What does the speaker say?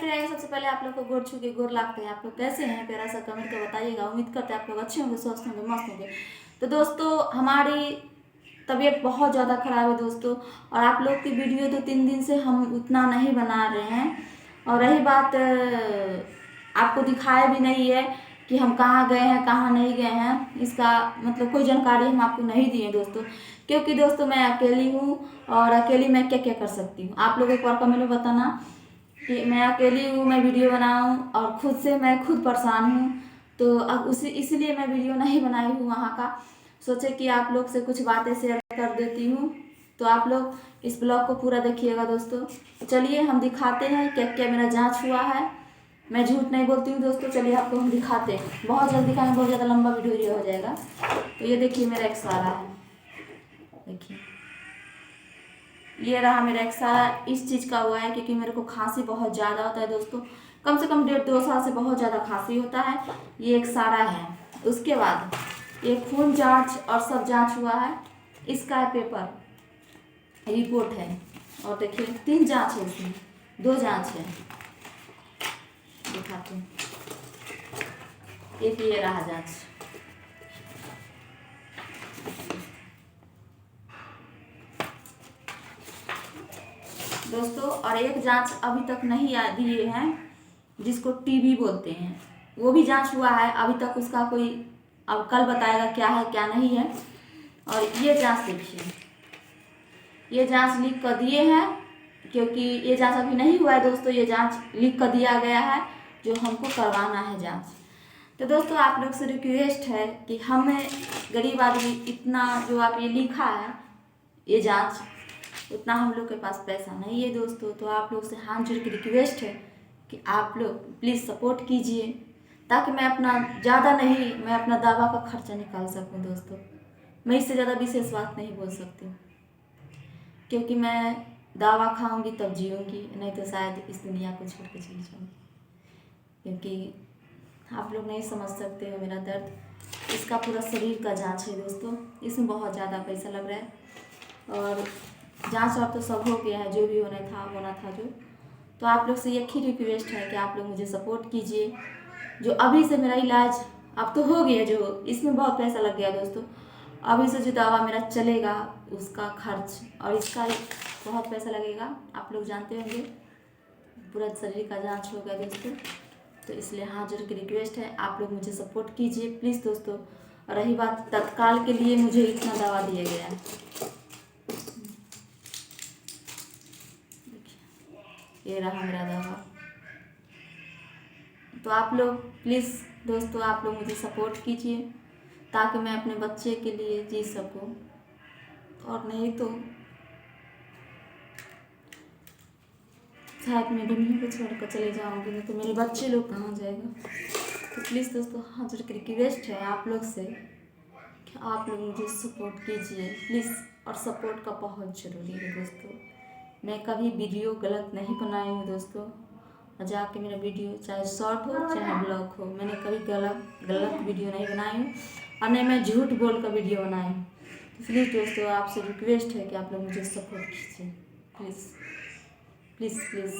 फिर आएंगे। सबसे पहले आप लोग को गोर छू के गोर लागते हैं। आप लोग कैसे हैं, प्यारा सा कमेंट कर बताइएगा। उम्मीद करते हैं आप लोग अच्छे होंगे, स्वस्थ होंगे, मस्त होंगे। तो दोस्तों हमारी तबीयत बहुत ज़्यादा ख़राब है दोस्तों, और आप लोग की वीडियो तो 3 दिन से हम उतना नहीं बना रहे हैं। और रही बात, आपको दिखाया भी नहीं है कि हम कहाँ गए हैं कहाँ नहीं गए हैं, इसका मतलब कोई जानकारी हम आपको नहीं दिए दोस्तों, क्योंकि दोस्तों मैं अकेली हूँ और अकेली मैं क्या क्या कर सकती हूँ। आप लोग एक बार कमेंट में बताना कि मैं अकेली हूँ, मैं वीडियो बनाऊँ और खुद से मैं खुद परेशान हूँ। तो अब इसलिए मैं वीडियो नहीं बनाई हूँ वहाँ का। सोचे कि आप लोग से कुछ बातें शेयर कर देती हूँ, तो आप लोग इस ब्लॉग को पूरा देखिएगा दोस्तों। चलिए हम दिखाते हैं क्या क्या मेरा जांच हुआ है। मैं झूठ नहीं बोलती हूँ दोस्तों, चलिए आपको हम दिखाते हैं। बहुत जल्द दिखाएंगे, बहुत ज़्यादा लंबा वीडियो हो जाएगा। तो ये देखिए मेरा एक्सरा है, देखिए ये रहा मेरा एक्सरा। इस चीज़ का हुआ है क्योंकि मेरे को खांसी बहुत ज़्यादा होता है दोस्तों, कम से कम 1.5-2 साल से बहुत ज़्यादा खांसी होता है। ये एक्सरा है। उसके बाद ये खून जांच और सब जांच हुआ है, इसका है पेपर, रिपोर्ट है। और देखिए 3 जांच है, इसमें 2 जांच है, दिखाते हैं। एक ये रहा जांच, दोस्तों। और एक जांच अभी तक नहीं दिए हैं, जिसको टीबी बोलते हैं, वो भी जांच हुआ है। अभी तक उसका कोई, अब कल बताएगा क्या है क्या नहीं है। और ये जांच देखिए, ये जांच लिख कर दिए हैं, क्योंकि ये जांच अभी नहीं हुआ है दोस्तों। ये जांच लिख कर दिया गया है जो हमको करवाना है जांच। तो दोस्तों आप लोग से रिक्वेस्ट है कि हमें गरीब आदमी, इतना जो आप ये लिखा है ये जांच, उतना हम लोग के पास पैसा नहीं है दोस्तों। तो आप लोग से हाथ जोड़ के रिक्वेस्ट है कि आप लोग प्लीज़ सपोर्ट कीजिए, ताकि मैं अपना ज़्यादा नहीं, मैं अपना दवा का खर्चा निकाल सकूं दोस्तों। मैं इससे ज़्यादा विशेष बात नहीं बोल सकती, क्योंकि मैं दवा खाऊंगी तब जीऊंगी, नहीं तो शायद इस दुनिया को छोड़ के चली जाऊंगी। क्योंकि आप लोग नहीं समझ सकते हो मेरा दर्द। इसका पूरा शरीर का जांच है दोस्तों, इसमें बहुत ज़्यादा पैसा लग रहा है। और जांच और तो सब हो गया है, जो भी होना था जो। तो आप लोग से एक ही रिक्वेस्ट है कि आप लोग मुझे सपोर्ट कीजिए। जो अभी से मेरा इलाज अब तो हो गया, जो इसमें बहुत पैसा लग गया दोस्तों। अभी से जो दवा मेरा चलेगा उसका खर्च और इसका बहुत पैसा लगेगा, आप लोग जानते होंगे। पूरा शरीर का जांच होगा दोस्तों। तो इसलिए हाथ जोड़ के रिक्वेस्ट है, आप लोग मुझे सपोर्ट कीजिए प्लीज़ दोस्तों। और रही बात तत्काल के लिए, मुझे इतना दवा दिया गया है, ये रहा मेरा दवा। तो आप लोग प्लीज़ दोस्तों, आप लोग मुझे सपोर्ट कीजिए, ताकि मैं अपने बच्चे के लिए जी सकूं। और नहीं तो शायद मैं दुनिया को छोड़कर चले जाऊंगी, नहीं तो मेरे बच्चे लोग कहाँ जाएगा। तो प्लीज़ दोस्तों हाथ जोड़ के रिक्वेस्ट है आप लोग से कि आप लोग मुझे सपोर्ट कीजिए प्लीज़। और सपोर्ट का बहुत ज़रूरी है दोस्तों। मैं कभी वीडियो गलत नहीं बनाई हूँ दोस्तों, और जाके मेरा वीडियो चाहे शॉर्ट हो चाहे ब्लॉग हो, मैंने कभी गलत वीडियो नहीं बनाई हूँ, और नहीं मैं झूठ बोल कर वीडियो बनाई हूँ। प्लीज़ दोस्तों आपसे रिक्वेस्ट है कि आप लोग मुझे सपोर्ट कीजिए प्लीज़ प्लीज़ प्लीज़।